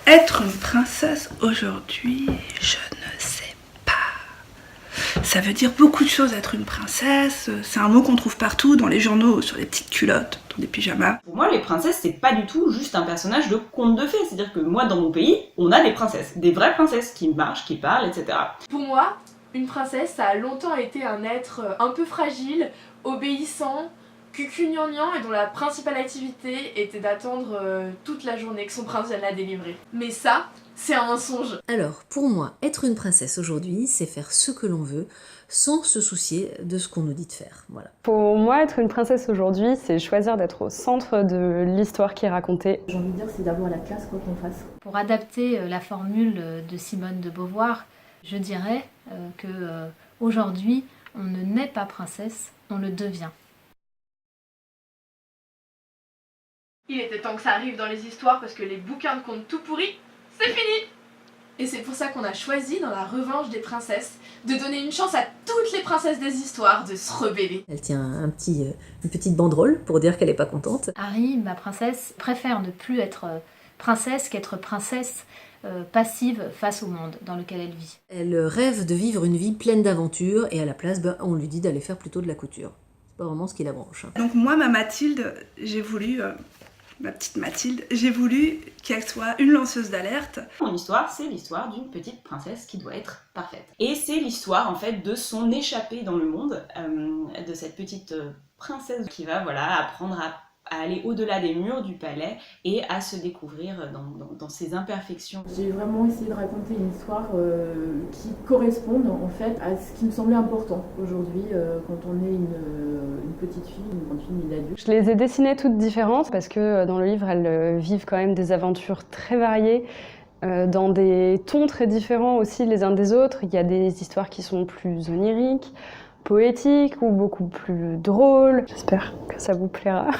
Être une princesse aujourd'hui, je ne sais pas. Ça veut dire beaucoup de choses être une princesse. C'est un mot qu'on trouve partout, dans les journaux, sur les petites culottes, dans des pyjamas. Pour moi, les princesses, c'est pas du tout juste un personnage de conte de fées. C'est-à-dire que moi, dans mon pays, on a des princesses. Des vraies princesses qui marchent, qui parlent, etc. Pour moi, une princesse, ça a longtemps été un être un peu fragile, obéissant, cucugnangnang et dont la principale activité était d'attendre toute la journée que son prince vienne la délivrer. Mais ça, c'est un mensonge. Alors, pour moi, être une princesse aujourd'hui, c'est faire ce que l'on veut, sans se soucier de ce qu'on nous dit de faire. Voilà. Pour moi, être une princesse aujourd'hui, c'est choisir d'être au centre de l'histoire qui est racontée. J'ai envie de dire, c'est d'avoir la classe quoi qu'on fasse. Pour adapter la formule de Simone de Beauvoir, je dirais que aujourd'hui, on ne naît pas princesse, on le devient. Il était temps que ça arrive dans les histoires parce que les bouquins de contes tout pourris, c'est fini. Et c'est pour ça qu'on a choisi, dans la revanche des princesses, de donner une chance à toutes les princesses des histoires de se rebeller. Elle tient une petite banderole pour dire qu'elle n'est pas contente. Harry, ma princesse, préfère ne plus être princesse qu'être princesse passive face au monde dans lequel elle vit. Elle rêve de vivre une vie pleine d'aventures et à la place, on lui dit d'aller faire plutôt de la couture. C'est pas vraiment ce qui la branche. Donc moi, ma Mathilde, j'ai voulu... ma petite Mathilde, j'ai voulu qu'elle soit une lanceuse d'alerte. Mon histoire, c'est l'histoire d'une petite princesse qui doit être parfaite. Et c'est l'histoire, en fait, de son échappée dans le monde, de cette petite princesse qui va, apprendre à aller au-delà des murs du palais et à se découvrir dans ses imperfections. J'ai vraiment essayé de raconter une histoire qui corresponde en fait à ce qui me semblait important aujourd'hui quand on est une petite fille, une grande fille, une adulte. Je les ai dessinées toutes différentes parce que dans le livre, elles vivent quand même des aventures très variées, dans des tons très différents aussi les uns des autres. Il y a des histoires qui sont plus oniriques, poétiques ou beaucoup plus drôles. J'espère que ça vous plaira.